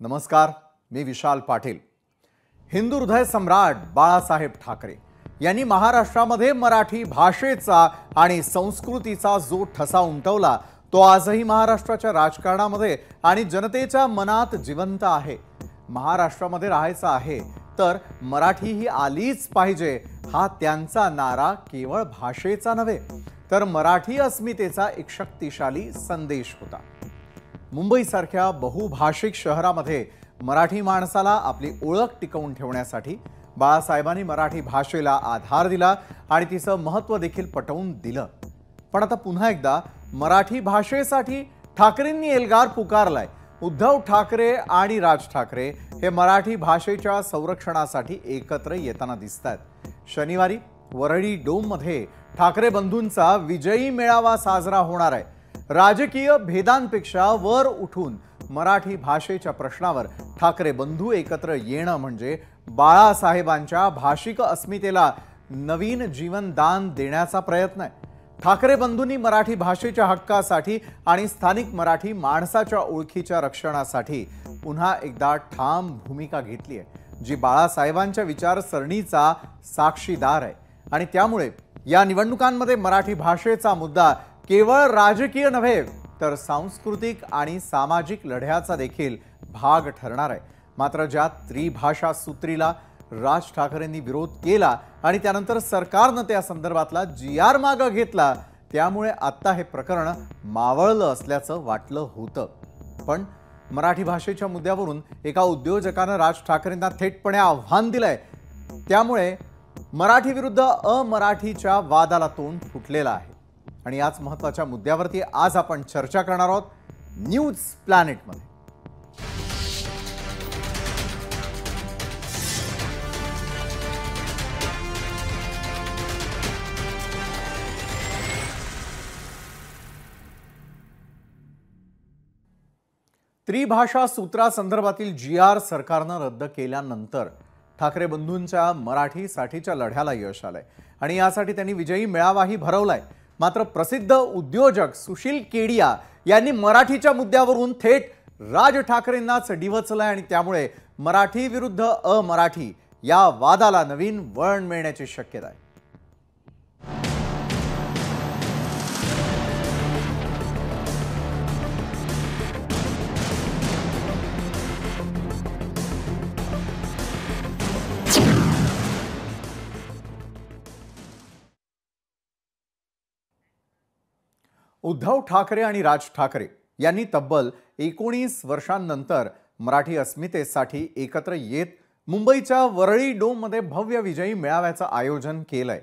नमस्कार, मी विशाल पाटील। हिंदू हृदय सम्राट बाळासाहेब ठाकरे यांनी महाराष्ट्रामध्ये मराठी भाषेचा आणि संस्कृतीचा जो ठसा उमटवला तो आजही महाराष्ट्राच्या राजकारणामध्ये आणि जनतेच्या मनात जिवंत आहे। महाराष्ट्रामध्ये राहायचं आहे तर मराठी ही आलीच पाहिजे हा त्यांचा नारा केवळ भाषेचा नव्हे तर मराठी अस्मितेचा एक शक्तिशाली संदेश होता। मुंबईसारख्या बहुभाषिक शहरामध्ये मराठी माणसाला आपली ओळख टिकवून ठेवण्यासाठी बाळासाहेबांनी मराठी भाषेला आधार दिला आणि तिचं महत्त्व देखील पटवून दिलं। पण आता पुन्हा एकदा मराठी भाषेसाठी ठाकरेंनी एल्गार पुकारलाय। उद्धव ठाकरे आणि राज ठाकरे हे मराठी भाषेच्या संरक्षणासाठी एकत्र येताना दिसतात। शनिवारी वरळी डोममध्ये ठाकरे बंधूंचा विजयी मेळावा साजरा होणार आहे। राजकीय भेदांपेक्षा वर उठून मराठी भाषेच्या प्रश्नावर ठाकरे बंधू एकत्र येणं म्हणजे बाळासाहेबांच्या भाषिक अस्मितेला नवीन जीवनदान देण्याचा प्रयत्न आहे। ठाकरे बंधूंनी मराठी भाषेच्या हक्कासाठी आणि स्थानिक मराठी माणसाच्या ओळखीच्या रक्षणासाठी पुन्हा एकदा ठाम भूमिका घेतली आहे, जी बाळासाहेबांच्या विचारसरणीचा साक्षीदार आहे। आणि त्यामुळे या निवडणुकांमध्ये मराठी भाषेचा मुद्दा केवळ राजकीय नव्हे तर सांस्कृतिक आणि सामाजिक लढ्याचा देखील भाग ठरणार आहे। मात्र ज्या त्रिभाषा सूत्रीला राज ठाकरेंनी विरोध केला आणि त्यानंतर सरकारने त्या संदर्भातला GR मागे घेतला, त्यामुळे आता हे प्रकरण मावळलं असल्याचं वाटलं होतं। पण मराठी भाषेच्या मुद्द्यावरून एका उद्योजकाने राज ठाकरेंना थेटपणे आव्हान दिलंय, त्यामुळे मराठी विरुद्ध अमराठीच्या वादाला तोंड फुटलेलं आहे। आणि याच महत्त्वाच्या मुद्द्यावरती आज आपण चर्चा करणार आहोत न्यूज प्लॅनेटमध्ये। त्रिभाषा सूत्रासंदर्भातील GR सरकारने रद्द केल्यानंतर ठाकरे बंधूंच्या मराठीसाठीच्या लढ्याला यश आलंय आणि यासाठी त्यांनी विजयी मेळावाही भरवलाय। मात्र प्रसिद्ध उद्योजक सुशील केडिया यांनी मराठीच्या मुद्द्यावरून थेट राज ठाकरेंनाच डिवचलंय आणि त्यामुळे मराठी विरुद्ध अमराठी या वादाला नवीन वळण मिळण्याची शक्यता आहे। उद्धव ठाकरे आणि राज ठाकरे यांनी तब्बल 19 वर्षांनंतर मराठी अस्मितेसाठी एकत्र येत मुंबईच्या वरळी डोममध्ये भव्य विजयी मेळाव्याचं आयोजन केलंय।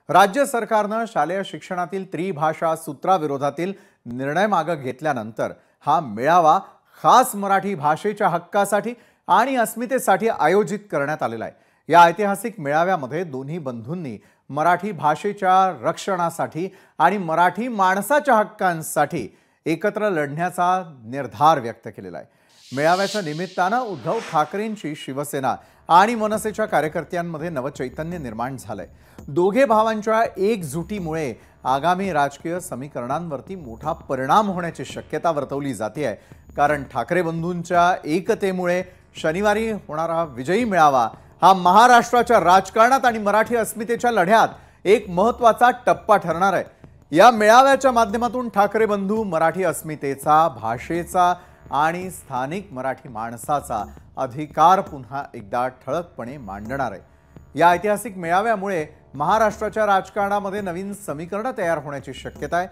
राज्य सरकारने शालेय शिक्षणातील त्रिभाषा सूत्राविरोधातील निर्णय मागे घेतल्यानंतर हा मेळावा खास मराठी भाषेच्या हक्कासाठी आणि अस्मितेसाठी आयोजित करण्यात आलेला आहे। या ऐतिहासिक मेळाव्यामध्ये दोन्ही बंधूंनी मराठी भाषेच्या रक्षणासाठी आणि मराठी माणसाच्या हक्कांसाठी एकत्र लढण्याचा निर्धार व्यक्त केलेला आहे। मेळाव्याच्या निमित्ताने उद्धव ठाकरेंची शिवसेना आणि मनसेच्या कार्यकर्त्यांमध्ये नवचैतन्य निर्माण झालंय। दोघे भावांच्या एकजुटीमुळे आगामी राजकीय समीकरणांवरती मोठा परिणाम होण्याची शक्यता वर्तवली जाते आहे, कारण ठाकरे बंधूंच्या एकतेमुळे शनिवारी होणारा विजयी मेळावा हा महाराष्ट्राच्या राजकारणात आणि मराठी अस्मितेच्या लढ्यात एक महत्त्वाचा टप्पा ठरणार आहे। या मेळाव्याच्या माध्यमातून ठाकरे बंधू मराठी अस्मितेचा, भाषेचा आणि स्थानिक मराठी माणसाचा अधिकार पुन्हा एकदा ठळकपणे मांडणार आहे। या ऐतिहासिक मेळाव्यामुळे महाराष्ट्राच्या राजकारणामध्ये नवीन समीकरण तयार होण्याची शक्यता आहे।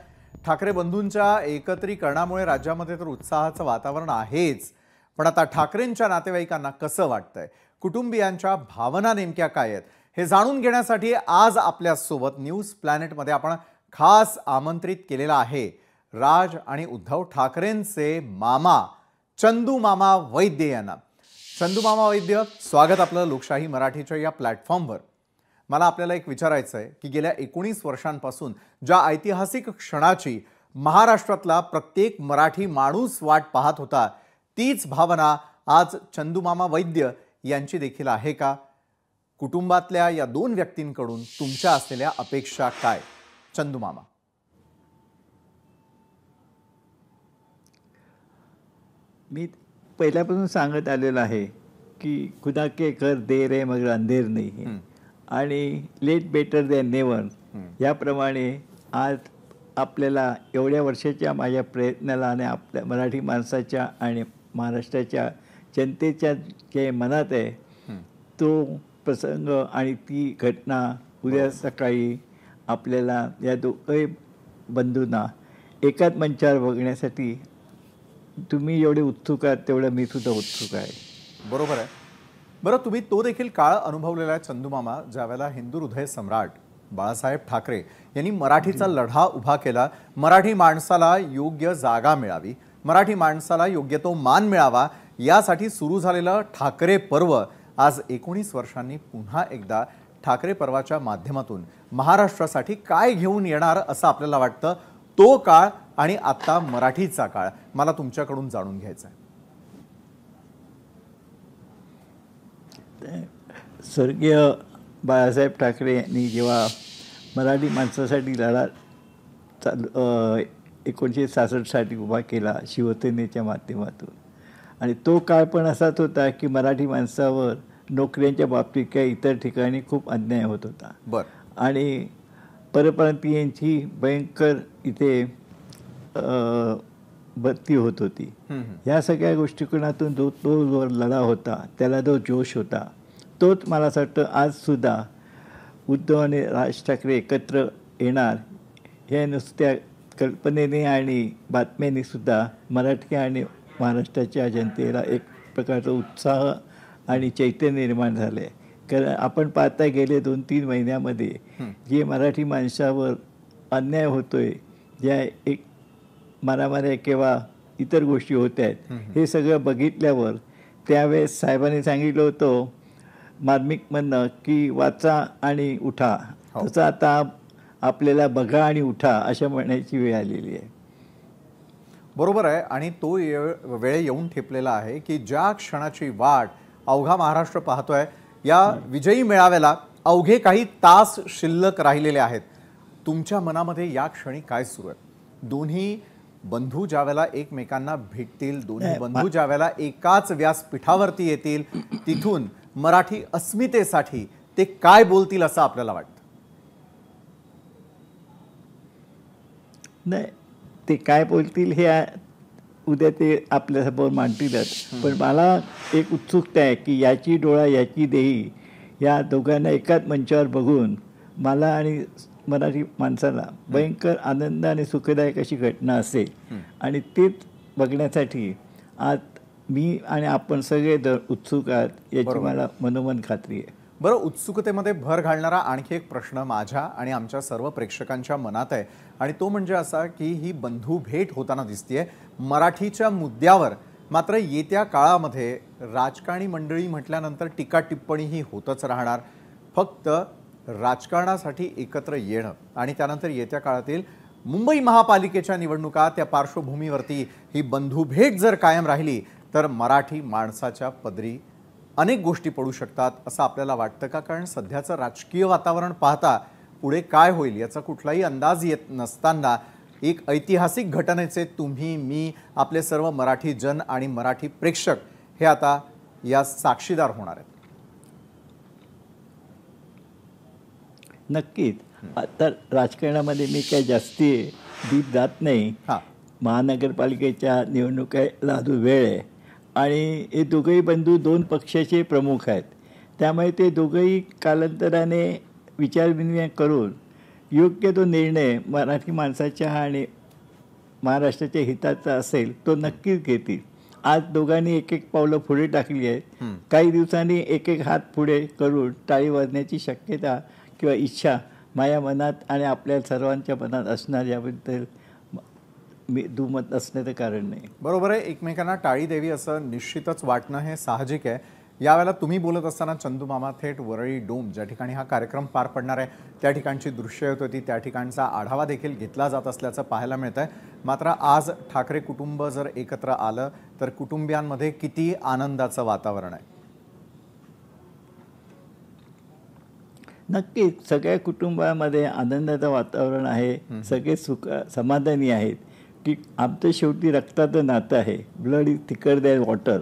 ठाकरे बंधूंच्या एकत्रीकरणामुळे राज्यामध्ये तर उत्साहाचं वातावरण आहेच, पण आता ठाकरेंच्या नातेवाईकांना कसं वाटतंय, कुटुंबियांच्या भावना नेमक्या काय आहेत हे जाणून घेण्यासाठी आज आपल्या सोबत न्यूज प्लॅनेटमध्ये आपण खास आमंत्रित केलेला आहे राज आणि उद्धव ठाकरेंचे मामा चंदू मामा वैद्य यांना। चंदू मामा वैद्य, स्वागत आपलं लोकशाही मराठीच्या या प्लॅटफॉर्मवर। मला आपल्याला एक विचारायचं आहे की गेल्या 19 वर्षांपासून ज्या ऐतिहासिक क्षणाची महाराष्ट्रातला प्रत्येक मराठी माणूस वाट पाहत होता, तीच भावना आज चंदू मामा वैद्य यांची देखील आहे का? कुटुंबातल्या या दोन व्यक्तींकडून तुमच्या असलेल्या अपेक्षा काय? चंदू मामा। मी पहिल्यापासून सांगत आलेलं आहे की खुदा के कर देर है मगर अंधेर नाही है. आणि लेट बेटर दॅन नेवर याप्रमाणे आज आपल्याला एवढ्या वर्षाच्या माझ्या प्रयत्नाला आणि आपल्या मराठी माणसाच्या आणि महाराष्ट्राच्या जनतेच्या जे मनात आहे तो प्रसंग आणि ती घटना उद्या सकाळी आपल्याला या दोघे बंधूंना एकाच मंचावर बघण्यासाठी तुम्ही एवढे उत्सुक आहात तेवढं मी सुद्धा उत्सुक आहे. बरोबर आहे. बरं, तुम्ही तो देखील काळ अनुभवलेला आहे चंदूमामा, ज्यावेळेला हिंदू हृदय सम्राट बाळासाहेब ठाकरे यांनी मराठीचा लढा उभा केला. मराठी माणसाला योग्य जागा मिळावी, मराठी माणसाला योग्य तो मान मिळावा, यासाठी सुरू झालेलं ठाकरे पर्व आज 19 वर्षांनी पुन्हा एकदा ठाकरे पर्वाच्या माध्यमातून महाराष्ट्रासाठी काय घेऊन येणार असं आपल्याला वाटतं? तो काळ आणि आता मराठीचा काळ मला तुमच्याकडून जाणून घ्यायचा आहे. स्वर्गीय बाळासाहेब ठाकरे यांनी जेव्हा मराठी माणसासाठी लढा 1966 उभा केला शिवसेनेच्या माध्यमातून, आणि तो काळ पण असाच होता की मराठी माणसावर नोकऱ्यांच्या बाबतीत काही इतर ठिकाणी खूप अन्याय होत होता. आणि परप्रांतीयांची भयंकर इथे भरती होत होती. ह्या सगळ्या गोष्टीकोनातून जो लढा होता, त्याला जो जोश होता, तोच मला असं वाटतं आजसुद्धा उद्धव आणि राज ठाकरे एकत्र येणार हे नुसत्या कल्पनेने आणि बातम्यांनी सुद्धा मराठी आणि महाराष्ट्राच्या जनतेला एक प्रकारचा उत्साह आणि चैतन्य निर्माण झालं आहे. कारण आपण पाहता गेले 2-3 महिन्यामध्ये जे मराठी माणसावर अन्याय होतोय, ज्या एक मारामाऱ्या किंवा इतर गोष्टी होत आहेत, हे सगळं बघितल्यावर त्यावेळेस साहेबांनी सांगितलं होतं मार्मिकमधनं की वाचा आणि उठा, तसं आता आपल्याला बघा आणि उठा अशा म्हणण्याची वेळ आलेली आहे. बरोबर आहे. आणि तो वेळ येऊन ठेपलेला आहे की ज्या क्षणाची वाट अवघा महाराष्ट्र पाहतोय, या विजयी मेळाव्याला अवघे काही तास शिल्लक राहिलेले आहेत. तुमच्या मनामध्ये या क्षणी काय सुरू आहे? दोन्ही बंधू ज्यावेळेला एकमेकांना भेटतील, दोन्ही बंधू ज्यावेळेला एकाच व्यासपीठावरती येतील, तिथून मराठी अस्मितेसाठी ते काय बोलतील असं आपल्याला वाटतं? नाही, ते काय बोलतील हे उद्या ते आपल्यासमोर मांडतीलच. पण मला एक उत्सुकता आहे की याची डोळा याची देही या दोघांना एकाच मंचावर बघून मला आणि मराठी माणसाला भयंकर आनंद आणि सुखदायक अशी घटना असेल. आणि तेच बघण्यासाठी आज मी आणि आपण सगळे उत्सुक आहात याची मला मनोमन खात्री आहे. बरं, उत्सुकतेमध्ये भर घालणारा आणखी एक प्रश्न माझ्या आणि आमच्या सर्व प्रेक्षकांच्या मनात आहे, आणि तो म्हणजे असा की ही बंधू भेट होताना दिसतेय मराठीच्या मुद्द्यावर. मात्र येत्या काळामध्ये राजकारणी मंडळी म्हटल्यानंतर टीका टिप्पणी ही होतच राहणार. फक्त राजकारणासाठी एकत्र येणं आणि त्यानंतर येत्या काळातील मुंबई महापालिकेच्या निवडणुका, त्या पार्श्वभूमीवरती ही बंधू भेट जर कायम राहिली तर मराठी माणसाच्या पदरी अनेक गोष्टी पडू शकतात असं आपल्याला वाटतं का? कारण सध्याचं राजकीय वातावरण पाहता पुढे काय होईल याचा कुठलाही अंदाज येत नसताना एक ऐतिहासिक घटनेचे तुम्ही, मी, आपले सर्व मराठी जन आणि मराठी प्रेक्षक हे आता या साक्षीदार होणार आहेत. नक्कीच. आता राजकारणामध्ये मी काही जास्ती डीप जात नाही. महानगरपालिकेच्या निवडणुकीला अजून वेळ आहे आणि हे दोघंही बंधू 2 पक्षाचे प्रमुख आहेत. त्यामुळे ते दोघंही कालांतराने विचारविनिमय करून योग्य तो निर्णय मराठी माणसाच्या आणि महाराष्ट्राच्या हिताचा असेल तो नक्कीच घेतील. आज दोघांनी एक एक पावलं पुढे टाकली आहेत. काही दिवसांनी एक एक हात पुढे करून टाळी वाजण्याची शक्यता किंवा इच्छा माझ्या मनात आणि आपल्या सर्वांच्या मनात असणार याबद्दल मी दुमत असण्याचं कारण नाही. बरोबर आहे. एकमेकांना टाळी द्यावी असं निश्चितच वाटणं हे साहजिक आहे. यावेळेला तुम्ही बोलत असताना चंदूमामा थेट वरळी डोम ज्या ठिकाणी हा कार्यक्रम पार पडणार आहे त्या ठिकाणची दृश्य येत होती, त्या ठिकाणचा आढावा देखील घेतला जात असल्याचं पाहायला मिळत आहे. मात्र आज ठाकरे कुटुंब जर एकत्र आलं तर कुटुंबियांमध्ये किती आनंदाचं वातावरण आहे? नक्कीच सगळ्या कुटुंबामध्ये आनंदाचं वातावरण आहे. सगळे समाधानी आहेत की आमचं शेवटी रक्ताचं नातं आहे. Blood is thicker than water.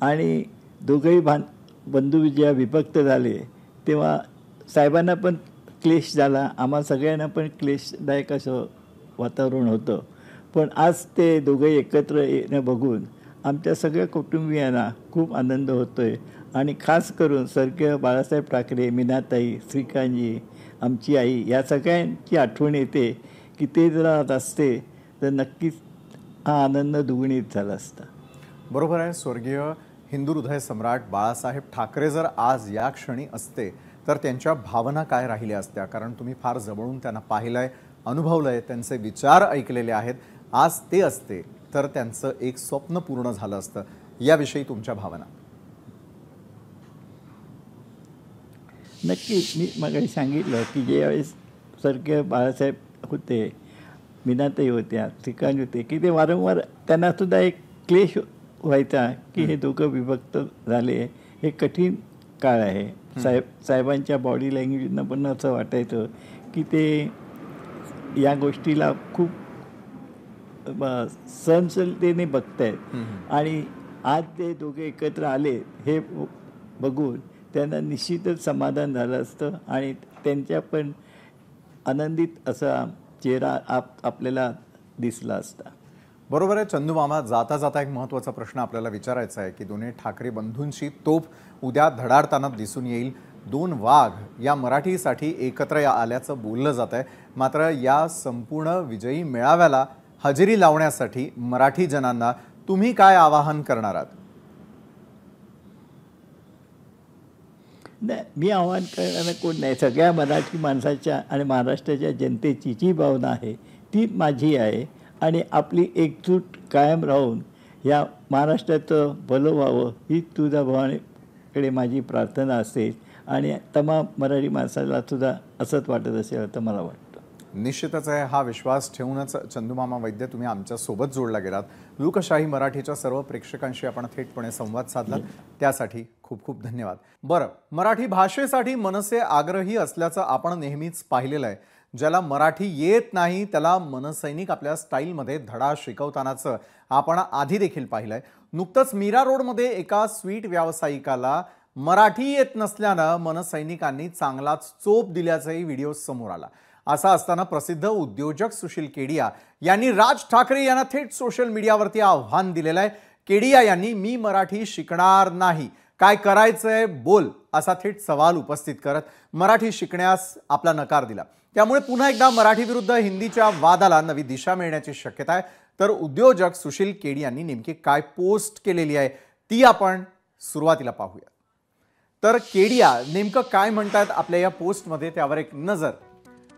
आणि दोघंही बंधू जेव्हा विभक्त झाले तेव्हा साहेबांना पण क्लेश झाला, आम्हा सगळ्यांना पण क्लेशदायक असं वातावरण होतं. पण आज ते दोघंही एकत्र येणं बघून आमच्या सगळ्या कुटुंबियांना खूप आनंद होतो आहे. आणि खास करून स्वर्गीय बाळासाहेब ठाकरे, मीनाताई, श्रीकांतजी, आमची आई या सगळ्यांची आठवण येते की ते जर आज असते तर नक्कीच हा आनंद दुगणित झाला असता. बरोबर आहे. स्वर्गीय हिंदू हृदय सम्राट बाळासाहेब ठाकरे जर आज या क्षणी असते तर त्यांच्या भावना काय राहिल्या असत्या, कारण तुम्ही फार जवळून त्यांना पाहिलंय, अनुभवलंय, त्यांचे विचार ऐकलेले आहेत. आज ते असते तर त्यांचं एक स्वप्न पूर्ण झालं असतं. याविषयी तुमच्या भावना? नक्की. मी मगाशी सांगितलं की ज्यावेळेस स्वर्गीय बाळासाहेब होते, मीनाताई होत्या, श्रीकांत होते, की ते वारंवार त्यांना सुद्धा एक क्लेश व्हायचा की हे दोघं विभक्त झाले. हे कठीण काळ आहे. साहेबांच्या बॉडी लँग्वेजनं पण असं वाटायचं की ते या गोष्टीला खूप सहनशीलतेने बघतायत. आणि आज ते दोघे एकत्र आले हे बघून त्यांना निश्चितच समाधान झालं असतं आणि त्यांच्या पण आनंदित असा चेहरा आपल्याला दिसला असता. बरोबर आहे. चंदू मामा, जाता जाता एक महत्त्वाचा प्रश्न आपल्याला विचारायचा आहे की दोन्ही ठाकरे बंधूंची तोफ उद्या धडाडताना दिसून येईल. दोन वाघ या मराठीसाठी एकत्र आल्याचं बोललं जात आहे. मात्र या संपूर्ण विजयी मेळाव्याला हजेरी लावण्यासाठी मराठी जनांना तुम्ही काय आवाहन करणार आहात? नाही, मी आव्हान करणारा कोण नाही. सगळ्या मराठी माणसाच्या आणि महाराष्ट्राच्या जनतेची जी भावना आहे ती माझी आहे. आणि आपली एकजूट कायम राहून या महाराष्ट्राचं भलं व्हावं ही तुझ्या भावाकडे माझी प्रार्थना असेल. आणि तमाम मराठी माणसाला सुद्धा असंच वाटत असेल तर मला वाटतं. निश्चितच आहे. हा विश्वास ठेवूनच चंदूमामा वैद्य तुम्ही आमच्यासोबत जोडला गेलात. लोकशाही मराठीच्या सर्व प्रेक्षकांशी आपण थेटपणे संवाद साधला, त्यासाठी खूप खूप धन्यवाद. बरं, मराठी भाषेसाठी मनसे आग्रही असल्याचं आपण नेहमीच पाहिलेलं आहे. ज्याला मराठी येत नाही त्याला मनसैनिक आपल्या स्टाईलमध्ये धडा शिकवतानाचं आपण आधी देखील पाहिलंय. नुकतंच मीरा रोडमध्ये एका स्वीट व्यावसायिकाला मराठी येत नसल्यानं मनसैनिकांनी चांगलाच चोप दिल्याचाही व्हिडिओ समोर आला. असा असताना प्रसिद्ध उद्योजक सुशील केडिया यांनी राज ठाकरे यांना थेट सोशल मीडियावरती आव्हान दिलेलं आहे. केडिया यांनी मी मराठी शिकणार नाही, काय करायचंय बोल, असा थेट सवाल उपस्थित करत मराठी शिकण्यास आपला नकार दिला. त्यामुळे पुन्हा एकदा मराठी विरुद्ध हिंदीच्या वादाला नवी दिशा मिळण्याची शक्यता आहे. तर उद्योजक सुशील केडिया यांनी नेमकी काय पोस्ट केलेली आहे ती आपण सुरुवातीला पाहूया. तर केडिया नेमकं काय म्हणतात आपल्या या पोस्टमध्ये त्यावर एक नजर.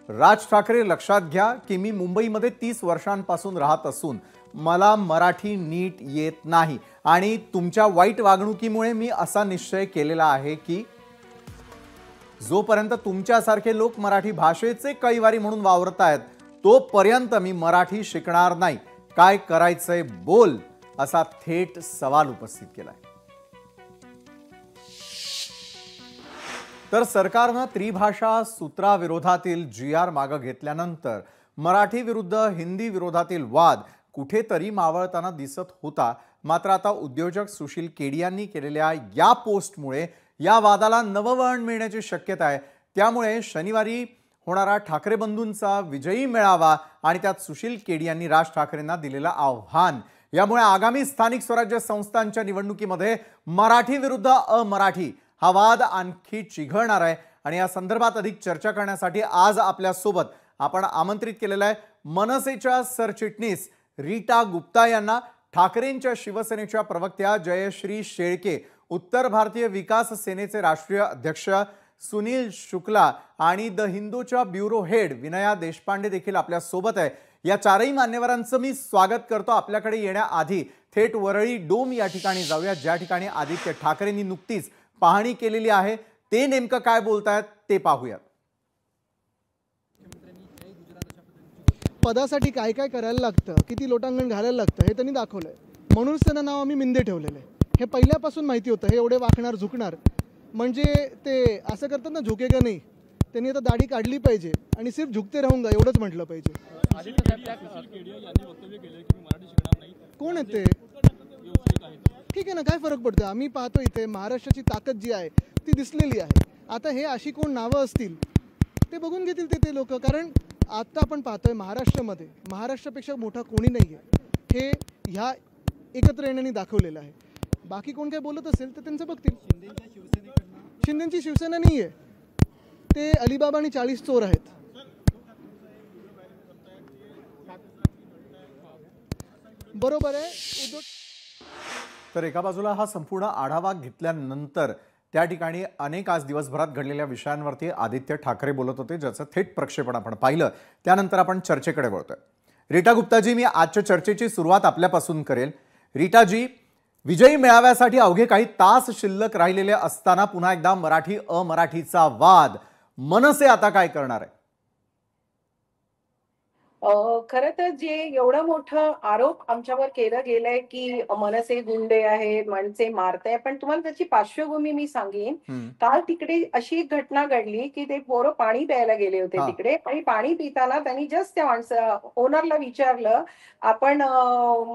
राज ठाकरे, लक्षात घ्या की मी मुंबईमध्ये 30 वर्षांपासून राहत असून मला मराठी नीट येत नाही आणि तुमच्या वाईट वागणुकीमुळे मी असा निश्चय केलेला आहे की जोपर्यंत तुमच्यासारखे लोक मराठी भाषेचे कैवारी म्हणून वावरतायत तोपर्यंत मी मराठी शिकणार नाही, काय करायचंय बोल, असा थेट सवाल उपस्थित केलाय. तर सरकारनं त्रिभाषा सूत्राविरोधातील GR मागे घेतल्यानंतर मराठी विरुद्ध हिंदी विरोधातील वाद कुठेतरी मावळताना दिसत होता. मात्र आता उद्योजक सुशील केडियांनी केलेल्या या पोस्टमुळे या वादाला नववळण मिळण्याची शक्यता आहे. त्यामुळे शनिवारी होणारा ठाकरे बंधूंचा विजयी मेळावा आणि त्यात सुशील केडियांनी राज ठाकरेंना दिलेलं आव्हान, यामुळे आगामी स्थानिक स्वराज्य संस्थांच्या निवडणुकीमध्ये मराठी विरुद्ध अमराठी हा वाद आणखी चिघळणार आहे. आणि या संदर्भात अधिक चर्चा करण्यासाठी आज आपल्या सोबत आपण आमंत्रित केलेलं आहे मनसेच्या सरचिटणीस रीटा गुप्ता यांना, ठाकरेंच्या शिवसेनेच्या प्रवक्त्या जयश्री शेळके, उत्तर भारतीय विकास सेनेचे राष्ट्रीय अध्यक्ष सुनील शुक्ला आणि द हिंदूच्या ब्युरो हेड विनया देशपांडे देखील आपल्या सोबत आहे. या चारही मान्यवरांचं मी स्वागत करतो. आपल्याकडे येण्याआधी थेट वरळी डोम या ठिकाणी जाऊया, ज्या ठिकाणी आदित्य ठाकरेंनी नुकतीच पाहणी केलेली आहे. ते नेमकं काय बोलतायत ते पाहूयात. पदासाठी काय काय करायला लागतं, किती लोटांगण घालायला लागतं हे त्यांनी दाखवलंय. म्हणूनच त्यांना नाव आम्ही मिंदे ठेवलेलं आहे. हे पहिल्यापासून माहिती होतं. हे एवढे वाकणार झुकणार म्हणजे ते असं करतात ना, झुकेगा नाही. त्यांनी आता दाढी काढली पाहिजे आणि सिर्फ झुकते राहूंगा एवढंच म्हटलं पाहिजे. कोण आहेत ते? ठीक आहे ना, काय फरक पडतो? आम्ही पाहतो इथे महाराष्ट्राची ताकद जी आहे ती दिसलेली आहे. आता हे अशी कोण नावं असतील ते बघून घेतील ते लोक. कारण आता आपण पाहतोय महाराष्ट्रामध्ये महाराष्ट्रापेक्षा मोठा कोणी नाही आहे, हे ह्या एकत्र येण्याने दाखवलेलं आहे. बाकी कोण काय बोलत असेल तर त्यांचं बघतील. शिंदेची शिवसेना नाही आहे, ते अलिबाबा आणि 40 चोर आहेत. बरोबर आहे. तर एका बाजूला हा संपूर्ण आढावा घेतल्यानंतर त्या ठिकाणी अनेक आज दिवसभरात घडलेल्या विषयांवरती आदित्य ठाकरे बोलत होते, ज्याचं थेट प्रक्षेपण आपण पाहिलं. त्यानंतर आपण चर्चेकडे वळतोय. रीटा गुप्ताजी, मी आजच्या चर्चेची सुरुवात आपल्यापासून करेल. रीटाजी, विजयी मेळाव्यासाठी अवघे काही तास शिल्लक राहिलेले असताना पुन्हा एकदा मराठी अमराठीचा वाद. मनसे आता काय करणार आहे? खरं तर जे एवढं मोठं आरोप आमच्यावर केलं गेलंय की मनसे गुंडे आहेत, मनसे मारताय, पण तुम्हाला त्याची पार्श्वभूमी मी सांगेन. काल तिकडे अशी एक घटना घडली की ते पोरं पाणी प्यायला गेले होते तिकडे, आणि पाणी पिताना त्यांनी जस्ट त्या ओनरला विचारलं, आपण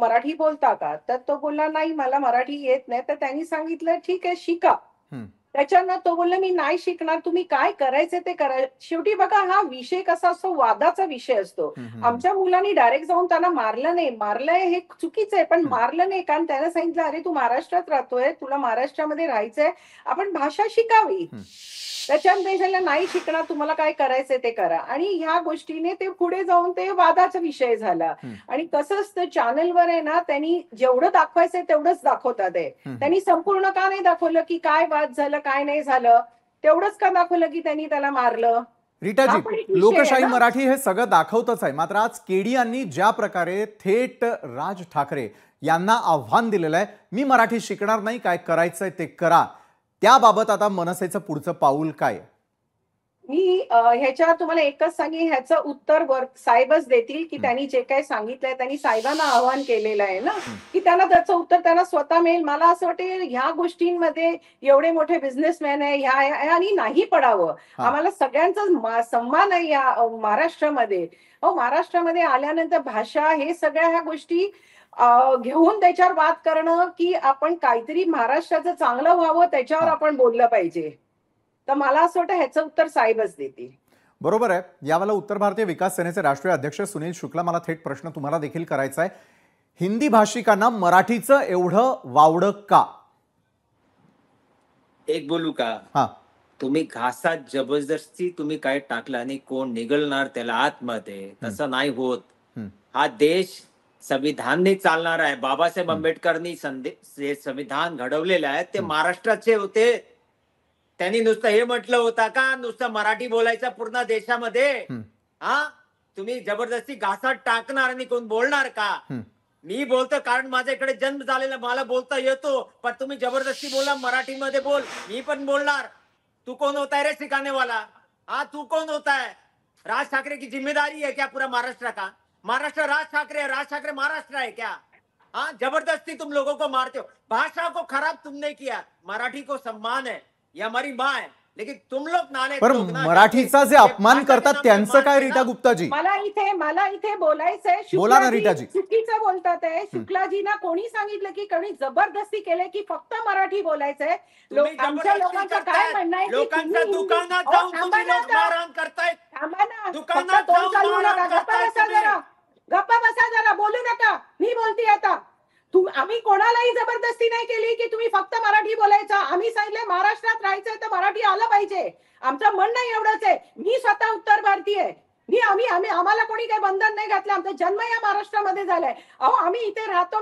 मराठी बोलता का? तर तो बोलला, नाही मला मराठी येत नाही. तर त्यांनी सांगितलं, ठीक आहे शिका. त्याच्यानं तो बोलला, मी नाही शिकणार, तुम्ही काय करायचं ते करा. शेवटी बघा, हा विषय कसा असतो, वादाचा विषय असतो. आमच्या मुलांनी डायरेक्ट जाऊन त्यांना मारलं नाही. मारलंय हे चुकीचं आहे, पण मारलं नाही, कारण त्यानं सांगितलं, अरे तू महाराष्ट्रात राहतोय, तुला महाराष्ट्रामध्ये राहायचंय, आपण भाषा शिकावी. त्याच्यामध्ये झालं, नाही शिकणार, तुम्हाला काय करायचंय ते करा. आणि ह्या गोष्टीने ते पुढे जाऊन ते वादाचा विषय झाला. आणि कसं असतं, चॅनलवर आहे ना, त्यांनी जेवढं दाखवायचंय तेवढंच दाखवतात. त्यांनी संपूर्ण का नाही दाखवलं की काय वाद झालं, काय नाही झालं? तेवढंच का दाखवलं की त्यांनी त्याला मारलं? रीटाजी, लोकशाही मराठी हे सगळं दाखवतच आहे, मात्र आज केडी यांनी ज्या प्रकारे थेट राज ठाकरे यांना आव्हान दिलेलं आहे, मी मराठी शिकणार नाही, काय करायचंय ते करा, त्याबाबत आता मनसेचं पुढचं पाऊल काय? मी ह्याच्यावर तुम्हाला एकच सांगेन, ह्याचं उत्तर साहेबच देतील की त्यांनी जे काही सांगितलंय, त्यांनी साहेबांना आवाहन केलेलं आहे ना, की त्यांना त्याचं उत्तर त्यांना स्वतः मिळेल. मला असं वाटतं ह्या गोष्टींमध्ये एवढे मोठे बिझनेसमॅन आहे ह्या आणि नाही पडावं. आम्हाला सगळ्यांचा सन्मान आहे या महाराष्ट्रामध्ये. महाराष्ट्रामध्ये आल्यानंतर भाषा हे सगळ्या ह्या गोष्टी घेऊन त्याच्यावर वाद करणं, की आपण काहीतरी महाराष्ट्राचं चांगलं व्हावं त्याच्यावर आपण बोललं पाहिजे. तर मला असं वाटतं ह्याचं उत्तर साहेबच देतील. बरोबर आहे. यावेळेला उत्तर भारतीय विकास सेनेचे राष्ट्रीय अध्यक्ष सुनील शुक्ला, मला थेट प्रश्न तुम्हाला देखील करायचा आहे. हिंदी भाषिकांना मराठीचं एवढं वावडं का? एक बोलू का? हा, तुम्ही घासात जबरदस्ती तुम्ही काय टाकलं आणि कोण निघलणार त्याला आतमध्ये, तसं नाही होत. हा देश संविधानने चालणार आहे. बाबासाहेब आंबेडकरांनी संविधान घडवलेलं आहे, ते महाराष्ट्राचे होते. त्यांनी नुसतं हे म्हटलं होता का नुसतं मराठी बोलायचं पूर्ण देशामध्ये? हा, तुम्ही जबरदस्ती घासात टाकणार आणि कोण बोलणार का? मी बोलतो कारण माझ्या इकडे जन्म झालेला, मला बोलता येतो, पण तुम्ही जबरदस्ती बोला मराठीमध्ये बोल, मी पण बोलणार. तू कौन होता है रे सिखाने वाला? हाँ, तू कौन होता है? राज ठाकरे की जिम्मेदारी है क्या पूरा महाराष्ट्र का? महाराष्ट्र राज ठाकरे है, राज ठाकरे महाराष्ट्र है क्या? हाँ, जबरदस्ती तुम लोगों को मारते हो. भाषा को खराब तुमने किया, मराठी को सम्मान है, ये हमारी माँ है, लेकिन तुम लोग नाले पण मराठीचा जे अपमान करतात त्यांचं काय रीटा गुप्ताजी? मला इथे बोलायचंय. बोला ना रीटाजी. चुकीचं बोलतात आहे. शुक्लाजींना कोणी सांगितलं की कोणी जबरदस्ती केलंय की फक्त मराठी बोलायचंय? आमच्या लोकांचं काय म्हणणं आहे? लोकांच्या दुकानात जाऊन तुम्ही लोक मारहाण करतायत. थांबा ना, दुकानात फक्त तोंड जाऊन चालवू नका. मारहाण करतायत. गप्पा बसा जरा, बोलू नका. मी बोलते आता. आम्ही कोणालाही जबरदस्ती नाही केली की तुम्ही फक्त मराठी बोलायचं. आम्ही सांगितलं महाराष्ट्रात राहायचंय तर मराठी आलं पाहिजे. आमचं म्हणणं एवढंच आहे. मी स्वतः उत्तर भारतीय आहे. आम्हाला कोणी काही बंधन नाही घातलं. आमचा जन्म या महाराष्ट्रामध्ये झालाय. आम्ही इथे राहतो.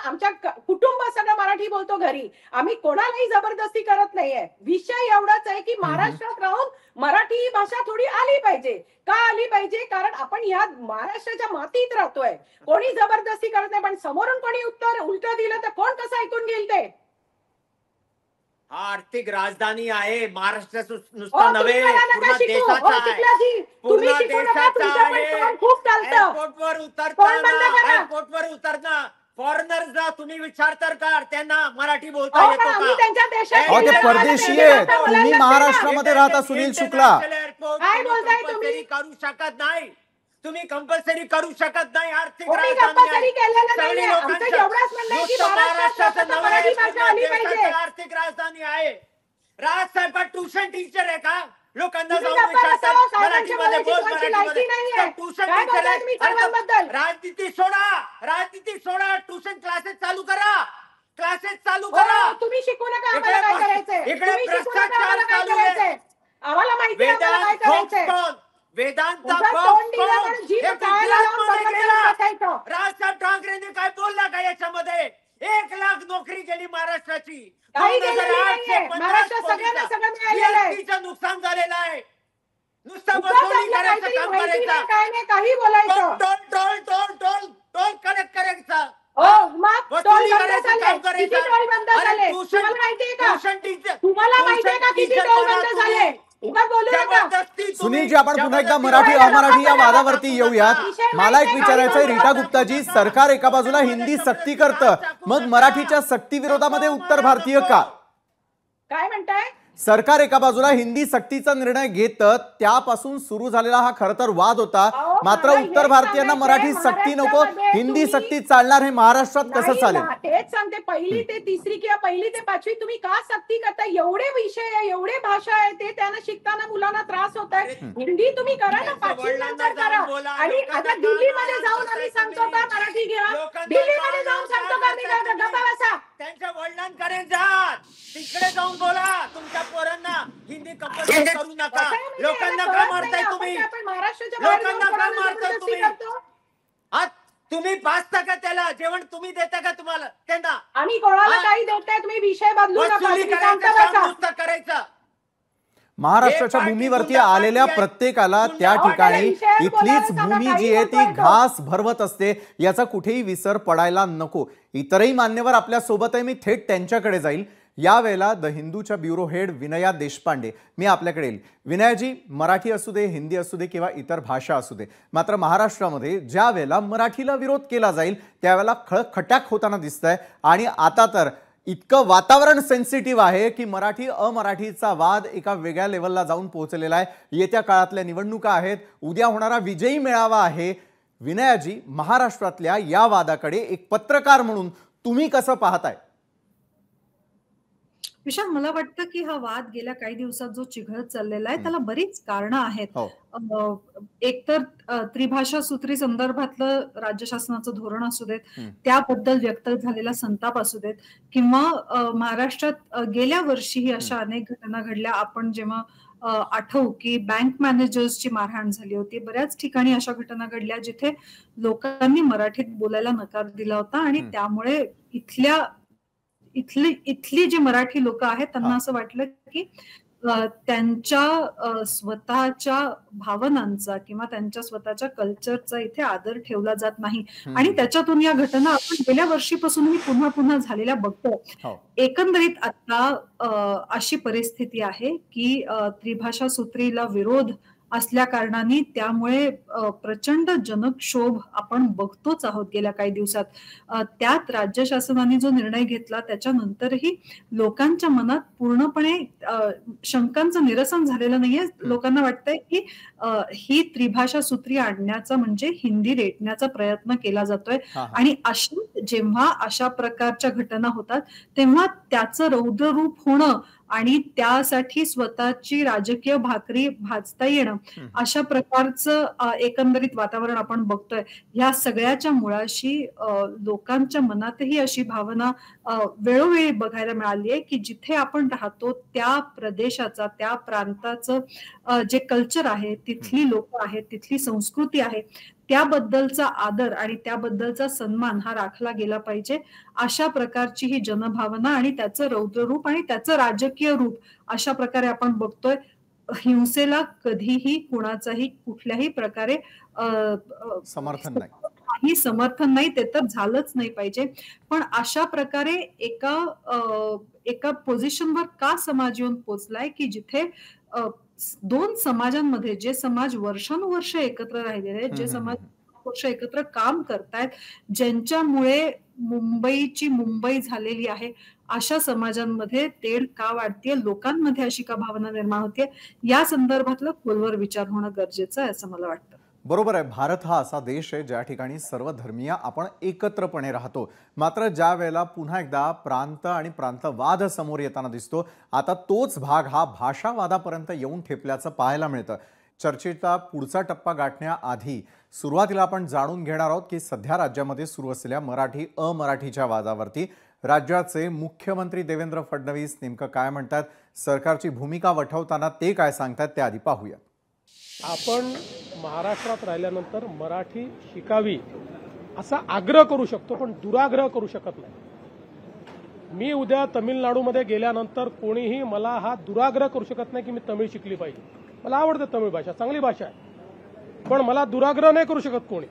आमच्या कुटुंब सगळं मराठी बोलतो घरी. आम्ही कोणालाही जबरदस्ती करत नाहीये. विषय एवढाच आहे की महाराष्ट्रात राहून मराठी ही भाषा थोडी आली पाहिजे. का आली पाहिजे? कारण आपण ह्या महाराष्ट्राच्या मातीत राहतोय. कोणी जबरदस्ती करत नाही, पण समोरून कोणी उत्तर उलट दिलं तर कोण कसं ऐकून घेईल ते? आर्थिक राजधानी आहे महाराष्ट्र, नुसतं नव्हे पूर्ण देशाचा आहे. पूर्ण देशाचा आहे. खूप चालतं. एअरपोर्टवर उतरताना फॉरेनर्सला तुम्ही विचारता का त्यांना मराठी बोलता येतो का? ते परदेशी आहेत. तुम्ही महाराष्ट्रामध्ये राहता सुनील शुक्ला. एअरपोर्ट करू शकत नाही. तुम्ही कंपल्सरी करू शकत नाही. आर्थिक कोणी राजधानी कंपल्सरी आहे. केलेलं सगळी नाहीये. आमचं लोकांचं एवढंच म्हणणं आहे की नुसतं महाराष्ट्रात महाराष्ट्राचं फक्त नव्हे, मराठी भाषा पूर्ण आली पाहिजे. देशाचं आर्थिक राजधानी आहे. राजसाहेब का ट्युशन टीचर आहे का? लोकांना तुम्ही जाऊन गप्पा बसा, विचारतात साहेबांच्या मराठीमध्ये मुलाची बोल, कोणाची मराठीमध्ये. लायकी नाहीये. ट्युशन काय टीचर बोलताय आहे. तुम्ही अरे सर्वांबद्दल? राजनीती सोडा, ट्युशन क्लासेस चालू करा. क्लासेस चालू करा. हो, तुम्ही शिकू नका आम्हाला काय करायचंय. इकडे तुम्ही शिकू नका भ्रष्टाचार आम्हाला काय चालू आहे. करायचंय. आम्हाला माहिती आहे आम्हाला काय करायचंय. वेदांता तुमचं तोंड दिलं पण जीभ तळाला लावून बघत बसायचं. राजसाहेब ठाकरेंनी काय बोलला का याच्यामध्ये? 1 लाख नोकरी गेली महाराष्ट्राची. काही 2008 गेलेली नाहीये. चे 15 महाराष्ट्रात सगळ्यांना कोटीचा सगळं मिळालेलं आहे. GST चं नुकसान झालेलं आहे. नुसतं उगाच वसुली आपलं करायचं काहीतरी काम माहिती नाही, करायचं. काय नाही, काही बोलायचं. टोल कलेक्ट करायचा. हो, मग टोल वसुली बंद करायचं झाले. काम किती करायचं. टोल बंद अरे झाले ट्युशन- तुम्हाला माहितीये का? ट्युशन टीचर तुम्हाला माहितीये का किती टीचर टोल म्हणा बंद तुम्ही. झाले? उगाच बोलू नका. जबरदस्ती तुम्ही- सुनीलजी, आपण पुन्हा एकदा जबरदस्ती मराठी बोलायला अमराठी या नको वादावरती बोलायला. येऊयात. विषय मला एक माहिती विचारायचंय, आहे, रीटा बोलू गुप्ताजी, सरकार एका बाजूला हिंदी सक्ती करतं, मग मराठीच्या सक्ती विरोधामध्ये उत्तर भारतीय का? काय म्हणताय? सरकार एका बाजूला हिंदी सक्तीचा निर्णय घेतं, त्यापासून सुरू झालेला हा खरं तर वाद होता. अहो, मात्र मला उत्तर हेच भारतीयांना सांगायचंय, मराठी सक्ती नको, महाराष्ट्रामध्ये हिंदी तुम्ही- सक्ती चालणार, हे महाराष्ट्रात कसं नाही चालेल? ना, तेच सांगते. पहिली ते तिसरी किंवा पहिली ते पाचवी तुम्ही का सक्ती करता? एवढे विषय आहे, एवढे भाषा आहे, ते त्यांना शिकताना मुलांना त्रास होत आहे. हिंदी तुम्ही करा ना, पाचवी नंतर करा. आणि आता दिल्लीमध्ये जाऊन आम्ही सांगतो का मराठी घ्या? दिल्लीमध्ये जाऊन सांगतो का मी काय गप्पा बसा? त्यांच्या वडिलांकडे जा, तिकडे जाऊन बोला. तुमच्या पोरांना हिंदी कंपल्सरी करू नका. कसं आहे माहितीये, लोकांना यांना का कळत मारताय नाही, तुम्ही? आपण महाराष्ट्राच्या बाहेर जाऊन लोकांना का कोणाला मारताय जबरदस्ती तुम्ही? करतो? आज तुम्ही पाचता का त्याला? जेवण तुम्ही देता का तुम्हाला त्यांना? आणि कोणाला हा? काही देताय तुम्ही? विषय बदलू नका. वसुली तुम्ही करायचं, शांत बसा. काम नुसतं करायचं. महाराष्ट्राच्या हे पार्टी भूमीवरती गुंडा आलेल्या पार्टी आहे. प्रत्येकाला त्या गुंडा ठिकाणी पार्टी आहे. इथलीच बोलायला भूमी सांगा, जी आहे ती काही घास भरवत असते, याचा कुठेही विसर पडायला नको. इतरही मान्यवर आपल्या सोबत आहे, मी थेट त्यांच्याकडे जाईल. यावेळेला द हिंदूच्या ब्युरो हेड विनया देशपांडे, मी आपल्याकडे येईल. विनयाजी, मराठी असू दे, हिंदी असू दे किंवा इतर भाषा असू दे, मात्र महाराष्ट्रामध्ये ज्या वेळेला मराठीला विरोध केला जाईल त्यावेळेला खटाक होताना दिसतंय. आणि आता तर इतकं वातावरण सेन्सिटिव्ह आहे की मराठी अमराठीचा वाद एका वेगळ्या लेवलला जाऊन पोहोचलेला आहे. येत्या काळातल्या निवडणुका आहेत, उद्या होणारा विजयी मेळावा आहे. विनयाजी, महाराष्ट्रातल्या या वादाकडे एक पत्रकार म्हणून तुम्ही कसं पाहताय? विशाल, मला वाटतं की हा वाद गेल्या काही दिवसात जो चिघळत चाललेला आहे त्याला बरीच कारणं आहेत. हो. एकतर त्रिभाषा सूत्री संदर्भातलं राज्य शासनाचं धोरण असू देत, त्याबद्दल व्यक्त झालेला संताप असू देत, किंवा महाराष्ट्रात गेल्या वर्षीही अशा अनेक घटना घडल्या. आपण जेव्हा आठवू की बँक मॅनेजर्सची मारहाण झाली होती, बऱ्याच ठिकाणी अशा घटना घडल्या जिथे लोकांनी मराठीत बोलायला नकार दिला होता आणि त्यामुळे इथली जी मराठी लोक आहेत त्यांना असं वाटलं की त्यांच्या स्वतःच्या भावनांचा किंवा त्यांच्या स्वतःच्या कल्चरचा इथे आदर ठेवला जात नाही. आणि त्याच्यातून या घटना आपण गेल्या वर्षीपासूनही पुन्हा पुन्हा झालेल्या बघतो. एकंदरीत आता अशी परिस्थिती आहे की त्रिभाषा सूत्रीला विरोध असल्या कारणाने त्यामुळे प्रचंड जनक्षोभ आपण बघतोच आहोत गेल्या काही दिवसात. त्यात राज्य शासनाने जो निर्णय घेतला त्याच्यानंतरही लोकांच्या मनात पूर्णपणे शंकांचं निरसन झालेलं नाहीये. लोकांना वाटतंय की ही त्रिभाषा सूत्री आणण्याचा म्हणजे हिंदी रेटण्याचा प्रयत्न केला जातोय. आणि जेव्हा अशा प्रकारच्या घटना होतात तेव्हा त्याचं रौद्ररूप होणं आणि त्यासाठी स्वतःची राजकीय भाकरी भाजता येणं, अशा प्रकारचं एकंदरीत वातावरण आपण बघतोय. ह्या सगळ्याच्या मुळाशी लोकांच्या मनातही अशी भावना वेळोवेळी बघायला मिळाली आहे की जिथे आपण राहतो त्या प्रदेशाचा, त्या प्रांताचं जे कल्चर आहे, तिथली लोक आहेत, तिथली संस्कृती आहे, त्याबद्दलचा आदर आणि त्याबद्दलचा सन्मान हा राखला गेला पाहिजे. अशा प्रकारची ही जनभावना आणि त्याचं रौद्ररूप आणि त्याचं राजकीय रूप अशा प्रकारे आपण बघतोय. हिंसेला कधीही कुणाचाही कुठल्याही प्रकारे समर्थन नाही, काही समर्थन नाही, ते तर झालंच नाही पाहिजे. पण अशा प्रकारे एका पोझिशनवर का समाज येऊन पोचलाय की जिथे दोन समाजांमध्ये, जे समाज वर्षानुवर्ष एकत्र राहिलेले आहेत, जे समाज वर्ष एकत्र काम करतायत, ज्यांच्यामुळे मुंबईची मुंबई झालेली आहे, अशा समाजांमध्ये तेढ का वाढतेय, लोकांमध्ये अशी का भावना निर्माण होते, या संदर्भातलं खोलवर विचार होणं गरजेचं आहे असं मला वाटतं. बरोबर आहे. भारत हा असा देश आहे ज्या ठिकाणी सर्व धर्मीय आपण एकत्रपणे राहतो. मात्र ज्या वेळेला पुन्हा एकदा प्रांत आणि प्रांतवाद समोर येताना दिसतो, आता तोच भाग हा भाषावादापर्यंत येऊन ठेपल्याचं पाहायला मिळतं. चर्चेचा पुढचा टप्पा गाठण्याआधी सुरुवातीला आपण जाणून घेणार आहोत की सध्या राज्यामध्ये सुरू असलेल्या मराठी अमराठीच्या वादावरती राज्याचे मुख्यमंत्री देवेंद्र फडणवीस नेमकं काय म्हणतात, सरकारची भूमिका वठवताना ते काय सांगतात ते आधी पाहूया. आपण महाराष्ट्रात राहिल्यानंतर मराठी शिकावी असा आग्रह करू शकतो, पण दुराग्रह करू शकत नाही. मी उद्या तमिळनाडूमध्ये गेल्यानंतर कोणीही मला हा दुराग्रह करू शकत नाही की मी तमिळ शिकली पाहिजे. मला आवडते तमिळ भाषा, चांगली भाषा आहे, पण मला दुराग्रह नाही करू शकत कोणी.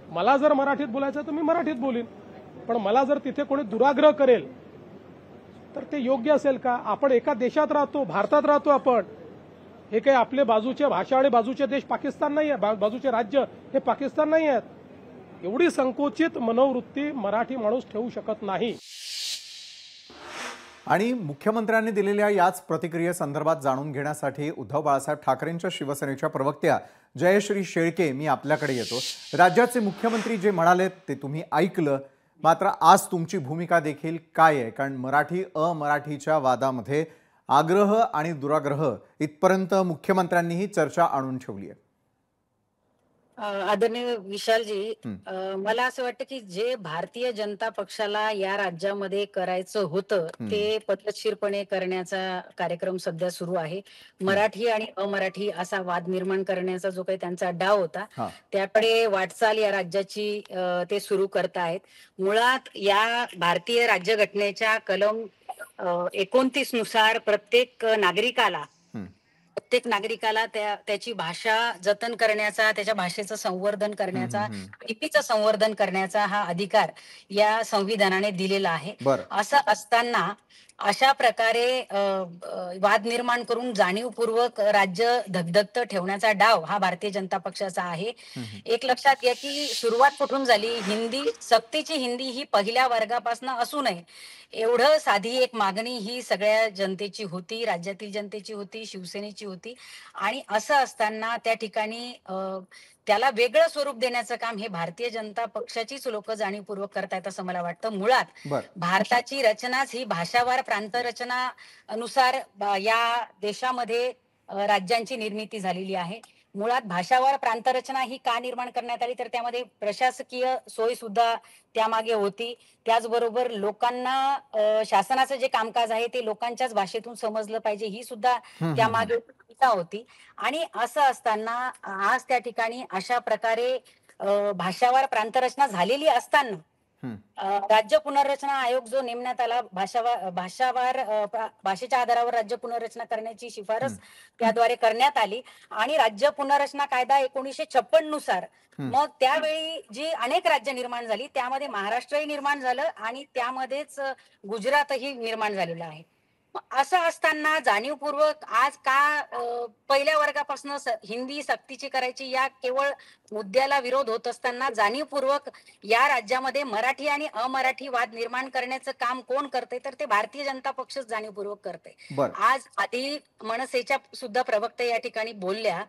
मला जर मराठीत बोलायचं तर मी मराठीत बोलीन, पण मला जर तिथे कोणी दुराग्रह करेल तर ते योग्य असेल का? आपण एका देशात राहतो, भारतात राहतो आपण. हे काही आपले बाजूचे भाषा आणि बाजूचे देश पाकिस्तान नाही आहे, बाजूचे राज्य हे पाकिस्तान नाही आहेत. एवढी संकोचित मनोवृत्ती मराठी माणूस ठेवू शकत नाही. आणि मुख्यमंत्र्यांनी दिलेल्या याच प्रतिक्रियेसंदर्भात जाणून घेण्यासाठी उद्धव बाळासाहेब ठाकरेंच्या शिवसेनेच्या प्रवक्त्या जयश्री शेळके मी आपल्याकडे येतो. राज्याचे मुख्यमंत्री जे म्हणाले ते तुम्ही ऐकलं, मात्र आज तुमची भूमिका देखील काय आहे? कारण मराठी अमराठीच्या वादामध्ये आग्रह आणि दुराग्रह इथपर्यंत मुख्यमंत्र्यांनीही चर्चा आणून ठेवली आहे. आदरणीय विशालजी, मला असं वाटतं की जे भारतीय जनता पक्षाला या राज्यामध्ये करायचं होतं ते पद्धतशीरपणे करण्याचा कार्यक्रम सध्या सुरू आहे. मराठी आणि अमराठी असा वाद निर्माण करण्याचा जो काही त्यांचा डाव होता त्याकडे वाटचाल या राज्याची ते सुरू करतायत. मुळात या भारतीय राज्यघटनेच्या कलम 29 नुसार प्रत्येक नागरिकाला त्याची भाषा जतन करण्याचा, त्याच्या भाषेचं संवर्धन करण्याचा, लिपीचं संवर्धन करण्याचा हा अधिकार या संविधानाने दिलेला आहे. असं असताना अशा प्रकारे वाद निर्माण करून जाणीवपूर्वक राज्य धगधगत ठेवण्याचा डाव हा भारतीय जनता पक्षाचा आहे. एक लक्षात घ्या की सुरुवात कुठून झाली. सक्तीची हिंदी ही पहिल्या वर्गापासून असू नये एवढं साधी एक मागणी ही सगळ्या जनतेची होती, राज्यातील जनतेची होती, शिवसेनेची होती. आणि असं असताना त्या ठिकाणी त्याला वेगळं स्वरूप देण्याचं काम हे भारतीय जनता पक्षाचीच लोक जाणीवपूर्वक करतायत असं मला वाटतं. मुळात भारताची रचनाच ही भाषावार प्रांत रचना नुसार या देशामध्ये राज्यांची निर्मिती झालेली आहे. मुळात भाषावार प्रांतरचना ही का निर्माण करण्यात आली तर त्यामध्ये प्रशासकीय सोय सुद्धा त्यामागे होती. त्याचबरोबर लोकांना शासनाचं जे कामकाज आहे ते लोकांच्याच भाषेतून समजलं पाहिजे ही सुद्धा त्यामागे होती. आणि असं असताना आज त्या ठिकाणी अशा प्रकारे भाषावार प्रांतरचना झालेली असताना राज्य पुनर्रचना आयोग जो नेमण्यात आला, भाषेच्या आधारावर राज्य पुनर्रचना करण्याची शिफारस त्याद्वारे करण्यात आली. आणि राज्य पुनर्रचना कायदा 1956 नुसार मग त्यावेळी जी अनेक राज्य निर्माण झाली त्यामध्ये महाराष्ट्रही निर्माण झालं आणि त्यामध्येच गुजरातही निर्माण झालेलं आहे. असं असताना जाणीवपूर्वक आज का पहिल्या वर्गापासून हिंदी सक्तीची करायची या केवळ मुद्द्याला विरोध होत असताना जाणीवपूर्वक या राज्यामध्ये मराठी आणि अमराठी वाद निर्माण करण्याचं काम कोण करते तर ते भारतीय जनता पक्षच जाणीवपूर्वक करते. आज आधी मनसेच्या सुद्धा प्रवक्ते या ठिकाणी बोलल्या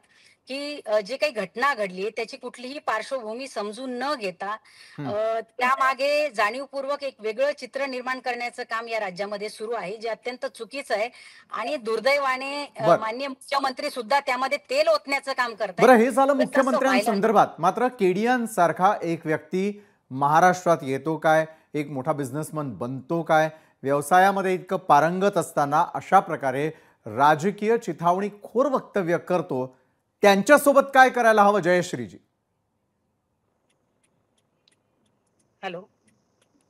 की जे काही घटना घडली त्याची कुठलीही पार्श्वभूमी समजून न घेता त्यामागे जाणीवपूर्वक एक वेगळं चित्र निर्माण करण्याचं काम या राज्यामध्ये सुरू आहे, जे अत्यंत चुकीचं आहे. आणि दुर्दैवाने माननीय मुख्यमंत्री सुद्धा त्यामध्ये तेल ओतण्याचं काम करतात. बरं, हे झालं मुख्यमंत्र्यांसंदर्भात. मात्र केडियान सारखा एक व्यक्ती महाराष्ट्रात येतो काय, एक मोठा बिझनेसमन बनतो काय, व्यवसायामध्ये इतकं पारंगत असताना अशा प्रकारे राजकीय चिथावणीखोर वक्तव्य करतो, त्यांच्यासोबत काय करायला हवं जयश्रीजी? हॅलो,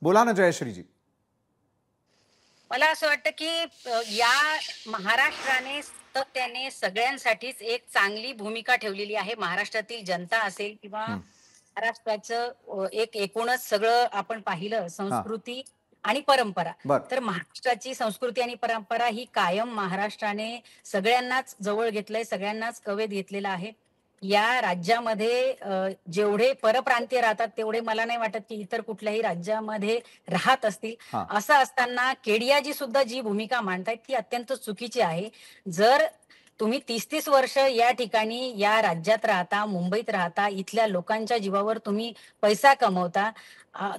बोला ना जयश्रीजी. मला असं वाटतं की या महाराष्ट्राने त्याने सगळ्यांसाठीच एक चांगली भूमिका ठेवलेली आहे. महाराष्ट्रातील जनता असेल किंवा महाराष्ट्राचं एक एकूणच सगळं आपण पाहिलं संस्कृती आणि परंपरा, तर महाराष्ट्राची संस्कृती आणि परंपरा ही कायम महाराष्ट्राने सगळ्यांनाच जवळ घेतलंय, सगळ्यांनाच कवेत घेतलेला आहे. या राज्यामध्ये जेवढे परप्रांतीय राहतात तेवढे मला नाही वाटत की इतर कुठल्याही राज्यामध्ये राहत असतील. असं असताना केडियाजी सुद्धा जी भूमिका मांडतायत ती अत्यंत चुकीची आहे. जर तुम्ही 30-30 वर्ष या ठिकाणी या राज्यात राहता, मुंबईत राहता, इथल्या लोकांच्या जीवावर तुम्ही पैसा कमवता,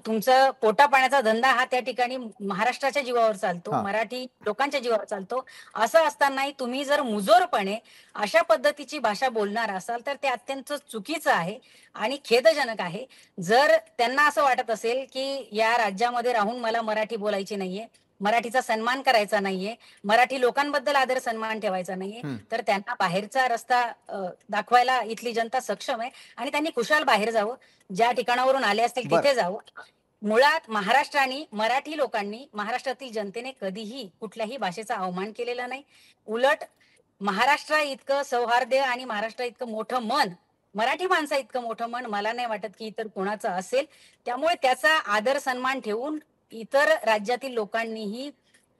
तुमचं पोटापाण्याचा धंदा हा त्या ठिकाणी महाराष्ट्राच्या जीवावर चालतो, मराठी लोकांच्या जीवावर चालतो. असं असतानाही तुम्ही जर मुजोरपणे अशा पद्धतीची भाषा बोलणार असाल तर ते अत्यंत चुकीचं आहे आणि खेदजनक आहे. जर त्यांना असं वाटत असेल की या राज्यामध्ये राहून मला मराठी बोलायची नाहीये, मराठीचा सन्मान करायचा नाहीये, मराठी लोकांबद्दल आदर सन्मान ठेवायचा नाहीये, तर त्यांना बाहेरचा रस्ता दाखवायला इथली जनता सक्षम आहे आणि त्यांनी कुशाल बाहेर जावं, ज्या ठिकाणावरून आले असतील तिथे जावं. मुळात महाराष्ट्राने, मराठी लोकांनी, महाराष्ट्रातील जनतेने कधीही कुठल्याही भाषेचा अवमान केलेला नाही. उलट महाराष्ट्र इतकं सौहार्द आणि महाराष्ट्र इतकं मोठं मन, मराठी माणसा इतकं मोठं मन मला नाही वाटत की इतर कोणाचं असेल. त्यामुळे त्याचा आदर सन्मान ठेवून इतर राज्यातील लोकांनीही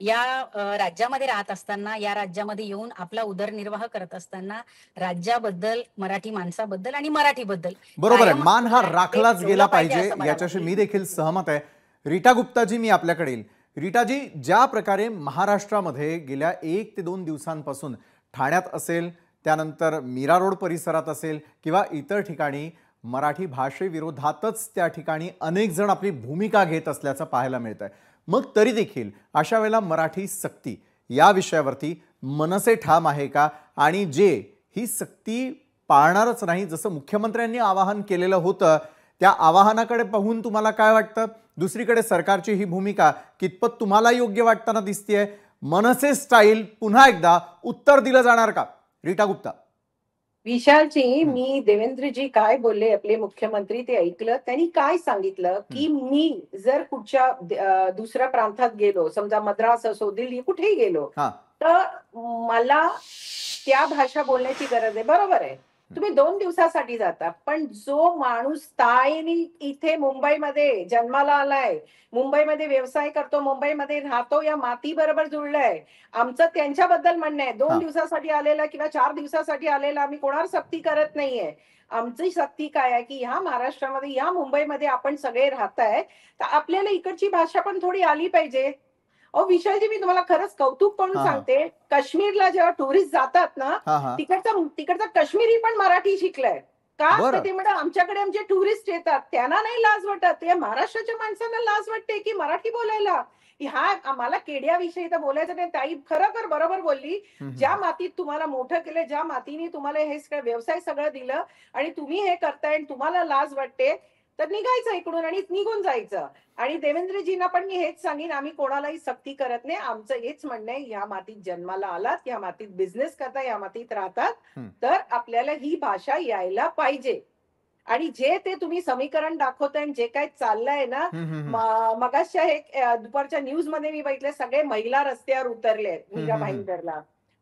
या राज्यामध्ये राहत असताना, या राज्यामध्ये येऊन आपला उदरनिर्वाह करत असताना राज्याबद्दल, मराठी माणसाबद्दल आणि मराठीबद्दल बरोबर आहे, मान हा राखलाच गेला पाहिजे, याच्याशी मी देखील सहमत आहे. रीटा गुप्ताजी, मी आपल्याकडे येईल. रीटाजी, ज्या प्रकारे महाराष्ट्रामध्ये गेल्या 1 ते 2 दिवसांपासून ठाण्यात असेल, त्यानंतर मीरा रोड परिसरात असेल किंवा इतर ठिकाणी मराठी भाषेविरोधातच त्या ठिकाणी अनेक जण आपली भूमिका घेत असल्याचं पाहायला मिळत आहे. मग तरी देखील अशा वेळेला मराठी सक्ती या विषयावरती मनसे ठाम आहे का? आणि जे ही सक्ती पाळणारच नाही, जसं मुख्यमंत्र्यांनी आवाहन केलेलं होतं, त्या आवाहनाकडे पाहून तुम्हाला काय वाटतं? दुसरीकडे सरकारची ही भूमिका कितपत तुम्हाला योग्य वाटताना दिसतेय? मनसे स्टाईल पुन्हा एकदा उत्तर दिलं जाणार का? रीटा गुप्ता. विशालजी, मी देवेंद्रजी काय बोलले आपले मुख्यमंत्री ते ऐकलं. त्यांनी काय सांगितलं की मी जर कुठच्या दुसऱ्या प्रांतात गेलो, समजा मद्रास असो, दिल्ली, कुठेही गेलो, तर मला त्या भाषा बोलण्याची गरज आहे. बरोबर आहे, तुम्ही 2 दिवसासाठी जाता, पण जो माणूस स्थायीने इथे मुंबईमध्ये जन्माला आलाय, मुंबईमध्ये व्यवसाय करतो, मुंबईमध्ये राहतो, या माती बरोबर जुळलाय, आमचं त्यांच्याबद्दल म्हणणं आहे. 2 दिवसासाठी आलेला किंवा 4 दिवसासाठी आलेला आम्ही कोणावर सक्ती करत नाहीये. आमची सक्ती काय आहे की ह्या महाराष्ट्रामध्ये, या मुंबईमध्ये आपण सगळे राहताय, तर आपल्याला इकडची भाषा पण थोडी आली पाहिजे. विशालजी, मी तुम्हाला खरंच कौतुक करून सांगते, काश्मीरला जेव्हा टुरिस्ट जातात ना, तिकडचा काश्मीरी पण मराठी शिकलाय का? ते म्हणतात आमच्याकडे आमचे टुरिस्ट येतात, त्यांना नाही लाज वाटत, या महाराष्ट्राच्या माणसांना लाज वाटते की मराठी बोलायला. हा आम्हाला केड्याविषयी तर बोलायचं नाही. ताई खरोखर बरोबर बोलली. ज्या मातीत तुम्हाला मोठं केलं, ज्या मातीने तुम्हाला हे सगळं व्यवसाय सगळं दिलं आणि तुम्ही हे करताय आणि तुम्हाला लाज वाटते, तर निघायचं इकडून आणि निघून जायचं. आणि देवेंद्रजींना पण मी हेच सांगेन, आम्ही कोणालाही सक्ती करत नाही. आमचं हेच म्हणणं आहे, ह्या मातीत जन्माला आलात, ह्या मातीत बिझनेस करता, या मातीत राहतात, तर आपल्याला ही भाषा यायला पाहिजे. आणि जे ते तुम्ही समीकरण दाखवताय, जे काय चाललंय ना, मगाच्या एक दुपारच्या न्यूज मध्ये मी बघितले, सगळे महिला रस्त्यावर उतरले आहेत मीरा भाईंदरला.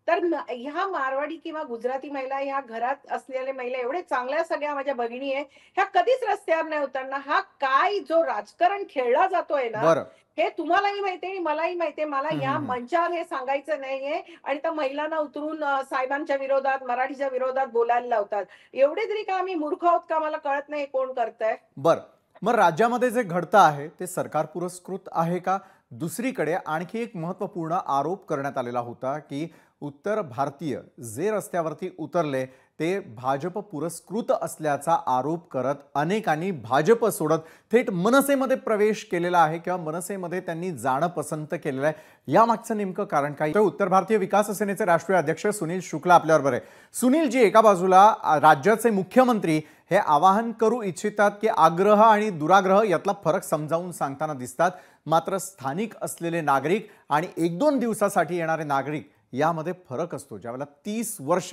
तर ह्या मारवाडी किंवा गुजराती महिला, ह्या घरात असलेल्या महिला एवढे चांगल्या सगळ्या माझ्या भगिनी आहे, ह्या कधीच रस्त्यावर नाही उतरणार. हा काय जो राजकारण खेळला जातोय ना, हे तुम्हालाही माहितीये आणि मलाही माहितीये. मला या मंचावर हे सांगायचं नाहीये. आणि त्या महिलांना उतरून साहेबांच्या विरोधात, मराठीच्या विरोधात बोलायला लावतात. एवढे तरी का आम्ही मूर्ख आहोत का? मला कळत नाही कोण करताय. बरं, मग राज्यामध्ये जे घडतं आहे ते सरकार पुरस्कृत आहे का? दुसरीकडे आणखी एक महत्त्वपूर्ण आरोप करण्यात आलेला होता की उत्तर भारतीय जे रस्त्यावरती उतरले ते भाजप पुरस्कृत असल्याचा आरोप करत अनेकांनी भाजप सोडत थेट मनसेमध्ये प्रवेश केलेला आहे किंवा मनसेमध्ये त्यांनी जाणं पसंत केलेलं आहे. यामागचं नेमकं कारण काय? तर उत्तर भारतीय विकास सेनेचे राष्ट्रीय अध्यक्ष सुनील शुक्ला आपल्याबरोबर आहे. सुनीलजी, एका बाजूला राज्याचे मुख्यमंत्री हे आवाहन करू इच्छितात की आग्रह आणि दुराग्रह यातला फरक समजावून सांगताना दिसतात, मात्र स्थानिक असलेले नागरिक आणि 1-2 दिवसासाठी येणारे नागरिक यामध्ये फरक असतो. ज्यावेळेला 30 वर्ष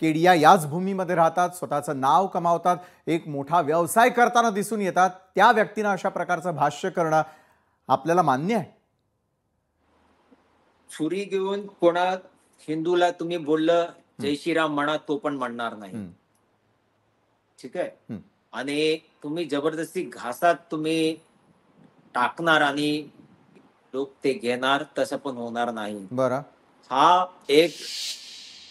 केडिया याच भूमीमध्ये राहतात, स्वतःचं नाव कमावतात, एक मोठा व्यवसाय करताना दिसून येतात, त्या व्यक्तींना अशा प्रकारचं भाष्य करणं आपल्याला मान्य आहे? छुरी घेऊन कोणा हिंदूला तुम्ही बोललं जय श्रीराम म्हणा, तो पण म्हणणार नाही. ठीक आहे. आणि तुम्ही जबरदस्ती घासात तुम्ही टाकणार आणि लोक ते घेणार, तसं पण होणार नाही. बरं, हा एक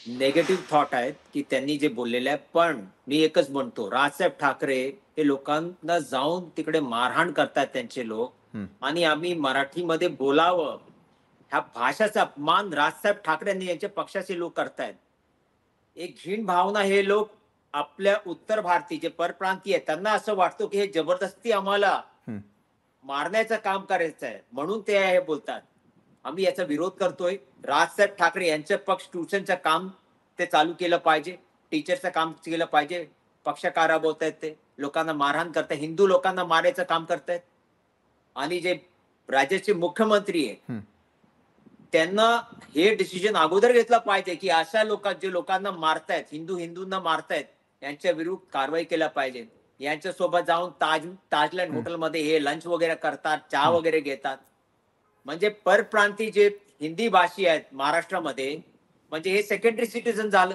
नेगेटिव्ह थॉट आहेत की त्यांनी जे बोललेले आहे. पण मी एकच म्हणतो, राजसाहेब ठाकरे हे लोकांना जाऊन तिकडे मारहाण करतात त्यांचे लोक, आणि आम्ही मराठीमध्ये बोलावं ह्या भाषेचा अपमान राजसाहेब ठाकरे यांच्या पक्षाचे लोक करतायत. एक घीण भावना हे लोक आपल्या उत्तर भारतीय जे परप्रांतीय आहेत त्यांना असं वाटतं की हे जबरदस्ती आम्हाला मारण्याचं काम करायचं आहे म्हणून ते हे बोलतात. आम्ही याचा विरोध करतोय. राजसाहेब ठाकरे यांचं पक्ष ट्युशनचं काम ते चालू केलं पाहिजे, टीचरचं काम केलं पाहिजे. पक्ष काराबोत आहेत, ते लोकांना मारहाण करतायत, हिंदू लोकांना मारायचं काम करतायत. आणि जे राज्याचे मुख्यमंत्री आहे त्यांना हे डिसिजन अगोदर घेतलं पाहिजे की अशा जे लोकांना मारतायत, हिंदूंना मारतायत, यांच्या विरुद्ध कारवाई केल्या पाहिजे. यांच्यासोबत जाऊन ताजलँड हॉटेलमध्ये हे लंच वगैरे करतात, चहा वगैरे घेतात. म्हणजे परप्रांती जे हिंदी भाषी आहेत महाराष्ट्रामध्ये म्हणजे हे सेकंडरी सिटीजन झालं.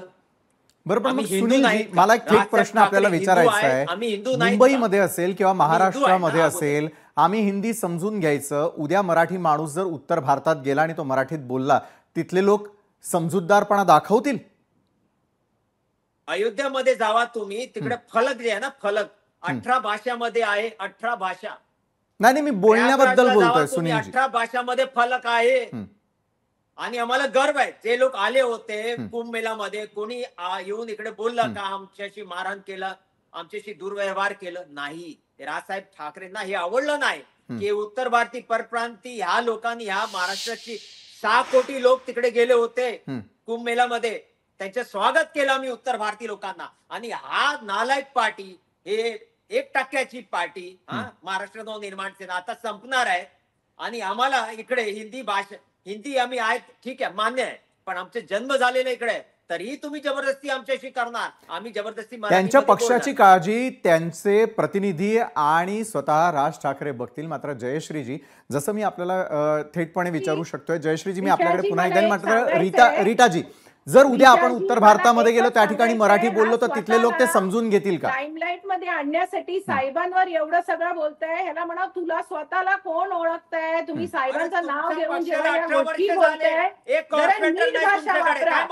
बरं, पण सुनीलजी मला एक थेट प्रश्न आपल्याला विचारायचा आहे. मुंबईमध्ये असेल किंवा महाराष्ट्रामध्ये असेल, आम्ही हिंदी समजून घ्यायचं. उद्या मराठी माणूस जर उत्तर भारतात गेला आणि तो मराठीत बोलला, तिथले लोक समजूतदारपणा दाखवतील? अयोध्यामध्ये जावा तुम्ही, तिकडे फलक जे आहे ना, फलक 18 भाषामध्ये आहे. 18 भाषा. नाही, मी बोलण्याबद्दल बोलतोय सुनीलजी. 18 भाषामध्ये फलक आहे. आणि आम्हाला गर्व आहे. जे लोक आले होते कुंभमेळ्यामध्ये, कोणी येऊन इकडे बोललं का आमच्याशी मारहाण केलं, आमच्याशी दुर्व्यवहार केलं? नाही. राजसाहेब ठाकरेंना हे आवडलं नाही की उत्तर भारतीय परप्रांती ह्या लोकांनी, ह्या महाराष्ट्राची 6 कोटी लोक तिकडे गेले होते कुंभमेळ्यामध्ये, त्यांचं स्वागत केलं आम्ही उत्तर भारतीय लोकांना. आणि हा नालायक पार्टी, हे 1% पार्टी महाराष्ट्र नवनिर्माण सेना आता संपणार आहे. आणि आम्हाला इकडे हिंदी आम्ही आहेत, ठीक आहे, मान्य आहे, पण आमचे जन्म झालेले इकडे, तरीही तुम्ही जबरदस्ती आमच्याशी करणार. आम्ही जबरदस्ती त्यांच्या पक्षाची काळजी त्यांचे प्रतिनिधी आणि स्वतः राज ठाकरे बघतील. मात्र जयश्रीजी, जसं मी आपल्याला थेटपणे विचारू शकतोय, जयश्रीजी मी आपल्याकडे पुन्हा एकदा, मात्र रीटाजी, जर उद्या आपण उत्तर भारतामध्ये गेलो, त्या ठिकाणी मराठी बोललो, तर तिथले लोक ते समजून घेतील का? लाईमलाईट मध्ये आणण्यासाठी साहेबांवर एवढं सगळं बोलताय, ह्याला म्हणा तुला स्वतःला कोण ओळखताय? तुम्ही साहेबांचं नाव घेऊन जेव्हा या गोष्टी बोलताय, नीट भाषा वापरा.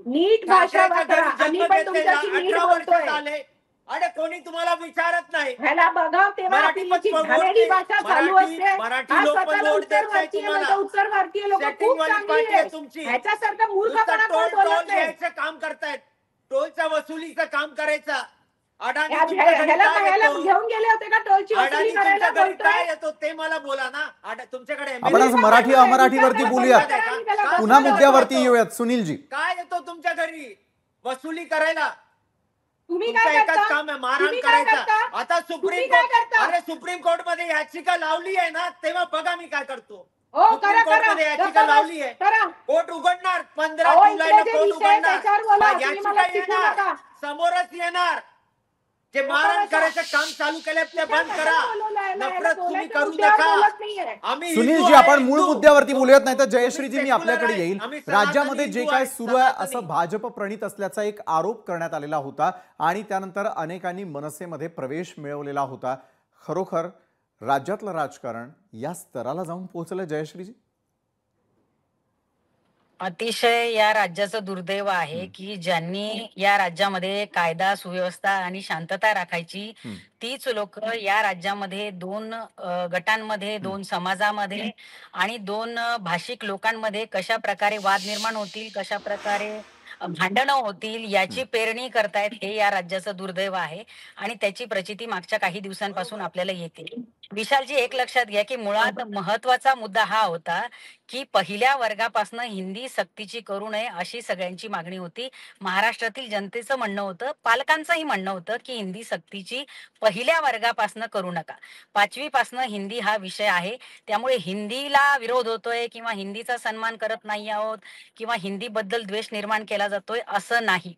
नीट भाषा वापरा. आम्ही पण तुमच्याशी नीट बोलतोय. अरे कोणी तुम्हाला विचारत नाही. ह्याला बघा, तेव्हा आपली घाणेरडी भाषा चालू असते. उत्तर भारतीय लोक खूप चांगली आहेत. ह्याच्यासारखं मूर्खपणा कोण बोलत नाही. काम करतायत, टोलच्या वसुलीचं काम करायचं. घेऊन गेले होते का टोलची वसुली करायला? काय येतो ते मला बोला ना. तुमच्याकडे आपण मराठी अमराठीवरती बोलूयात, पुन्हा मुद्द्यावरती येऊयात. सुनीलजी, काय येतो तुमच्या घरी वसुली करायला? तुम्ही काय करता? काम आहे मारहाण करायचं. आता सुप्रीम कोर्ट मध्ये याचिका लावली आहे ना, तेव्हा बघा मी काय करतो. सुप्रीम कोर्ट मध्ये याचिका लावली आहे, कोर्ट उघडणार 15 जुलैला कोर्ट उघडणार. याचिका येणार, समोरच येणार. जे मारहाण करायचं काम चालू केलंय ते बंद करा. नफरत तुम्ही करू नका. सुनीलजी, आपण मूळ मुद्द्यावरती बोलूयात, नाही तर जयश्रीजी मी आपल्याकडे येईल. राज्यामध्ये जे काय सुरू आहे असं भाजप प्रणित असल्याचा एक आरोप करण्यात आलेला होता आणि त्यानंतर अनेकांनी मनसेमध्ये प्रवेश मिळवलेला होता. खरोखर राज्यातलं राजकारण या स्तराला जाऊन पोहोचलं जयश्रीजी? अतिशय या राज्याचं दुर्दैव आहे की ज्यांनी या राज्यामध्ये कायदा सुव्यवस्था आणि शांतता राखायची, तीच लोक या राज्यामध्ये 2 गटांमध्ये, 2 समाजामध्ये आणि 2 भाषिक लोकांमध्ये कशा प्रकारे वाद निर्माण होतील, कशा प्रकारे भांडणं होतील याची पेरणी करतायत. हे या राज्याचं दुर्दैव आहे आणि त्याची प्रचिती मागच्या काही दिवसांपासून आपल्याला येते. विशालजी, एक लक्षात घ्या की मुळात महत्वाचा मुद्दा हा होता की पहिल्या वर्गापासून हिंदी सक्तीची करू नये अशी सगळ्यांची मागणी होती. महाराष्ट्रातील जनतेचं म्हणणं होतं, पालकांचंही म्हणणं होतं की हिंदी सक्तीची पहिल्या वर्गापासून करू नका. 5वी पासून हिंदी हा विषय आहे, त्यामुळे हिंदीला विरोध होतोय किंवा हिंदीचा सन्मान करत नाही आहोत किंवा हिंदी बद्दल द्वेष निर्माण केला जातोय असं नाही.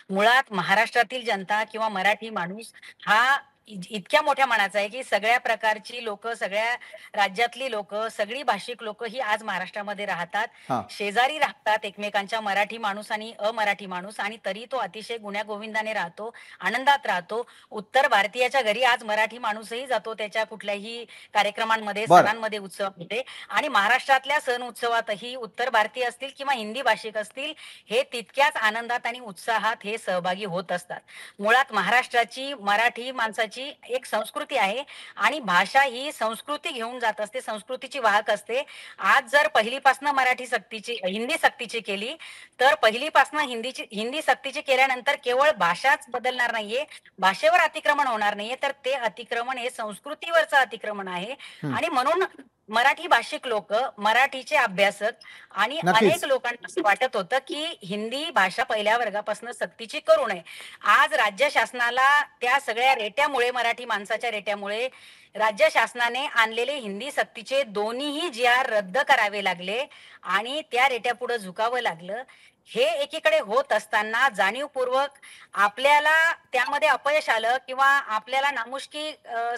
मुळात महाराष्ट्रातील जनता किंवा मराठी माणूस हा इतक्या मोठ्या मनाचा आहे की सगळ्या प्रकारची लोक, सगळ्या राज्यातली लोक, सगळी भाषिक लोक ही आज महाराष्ट्रामध्ये राहतात, शेजारी राहतात एकमेकांच्या, मराठी माणूस आणि अमराठी माणूस, आणि तरी तो अतिशय गुण्यागोविंदाने राहतो, आनंदात राहतो. उत्तर भारतीयाच्या घरी आज मराठी माणूसही जातो त्याच्या कुठल्याही कार्यक्रमांमध्ये, सणांमध्ये, उत्सवामध्ये. आणि महाराष्ट्रातल्या सण उत्सवातही उत्तर भारतीय असतील किंवा हिंदी भाषिक असतील, हे तितक्याच आनंदात आणि उत्साहात हे सहभागी होत असतात. मुळात महाराष्ट्राची, मराठी माणसाची महत्वाची एक संस्कृती आहे आणि भाषा ही संस्कृती घेऊन जात असते, संस्कृतीची वाहक असते. आज जर पहिलीपासून हिंदी सक्तीची केली तर पहिलीपासून हिंदी सक्तीची केल्यानंतर केवळ भाषाच बदलणार नाहीये, भाषेवर अतिक्रमण होणार नाहीये, तर ते अतिक्रमण हे संस्कृतीवरचं अतिक्रमण आहे. आणि म्हणून मराठी भाषिक लोक, मराठीचे अभ्यासक आणि अनेक लोकांना असं वाटत होतं की हिंदी भाषा पहिल्या वर्गापासून सक्तीची करू नये. आज राज्य शासनाला त्या सगळ्या रेट्यामुळे, मराठी माणसाच्या रेट्यामुळे राज्य शासनाने आणलेले हिंदी सक्तीचे दोन्हीही GR रद्द करावे लागले आणि त्या रेट्या पुढे झुकावं लागलं. हे एकीकडे होत असताना जाणीवपूर्वक आपल्याला त्यामध्ये अपयश आलं किंवा आपल्याला नामुष्की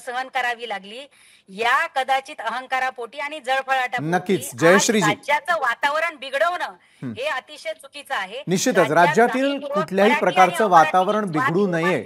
सहन करावी लागली, या कदाचित अहंकारापोटी आणि जळफळाटापोटी नक्कीच जयश्रीजी राज्याचं वातावरण बिघडवणं हे अतिशय चुकीचं आहे. निश्चितच राज्यातील कुठल्याही प्रकारचं वातावरण बिघडू नये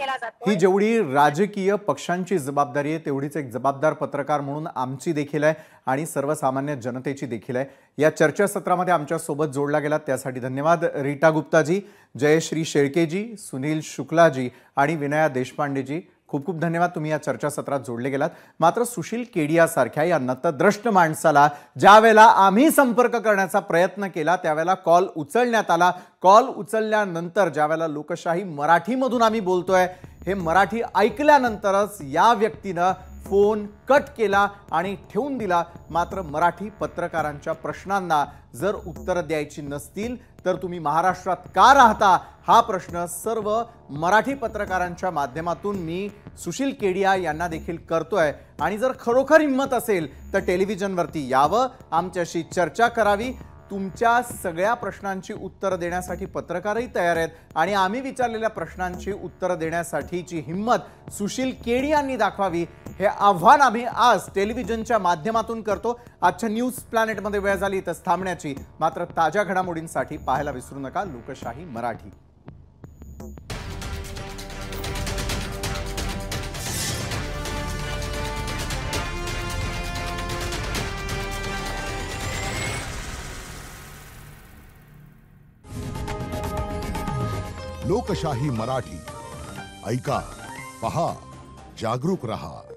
ही जेवढी राजकीय पक्षांची जबाबदारी आहे तेवढीच एक जबाबदार पत्रकार म्हणून आमची देखील आहे आणि सर्वसामान्य जनतेची देखील आहे. या चर्चासत्रामध्ये आमच्या सोबत जोडला गेला त्यासाठी धन्यवाद रीटा गुप्ताजी, जयश्री शेळकेजी, सुनील शुक्लाजी आणि विनया देशपांडेजी. खूप खूप धन्यवाद, तुम्ही या चर्चासत्रात जोडले गेलात. मात्र सुशील केडिया सारख्या या नतद्रष्ट माणसाला ज्या वेळेला आम्ही संपर्क करण्याचा प्रयत्न केला त्यावेळेला कॉल उचलण्यात आला. कॉल उचलल्यानंतर ज्या वेळेला लोकशाही मराठीमधून आम्ही बोलतोय हे मराठी ऐकल्यानंतरच या व्यक्तीनं फोन कट केला आणि ठेवून दिला. मात्र मराठी पत्रकारांच्या प्रश्नांना जर उत्तर द्यायची नसतील तर तुम्ही महाराष्ट्रात का राहता हा प्रश्न सर्व मराठी पत्रकारांच्या माध्यमातून मी सुशील केडिया यांना देखील करतोय. आणि जर खरोखर हिंमत असेल तर टेलिव्हिजनवरती यावं, आमच्याशी चर्चा करावी. तुमच्या सगळ्या प्रश्नांची उत्तर देण्यासाठी पत्रकारही तयार आहेत आणि आम्ही विचारलेल्या प्रश्नांची उत्तर देण्यासाठीची हिंमत सुशील केडियांनी दाखवावी हे आव्हान आम्ही आज टेलिव्हिजनच्या माध्यमातून करतो. आजच्या न्यूज प्लॅनेटमध्ये वेळ झाली इथंच थांबण्याची. मात्र ताज्या घडामोडींसाठी पाहायला विसरू नका लोकशाही मराठी. लोकशाही मराठी ऐका, पहा, जागरूक रहा.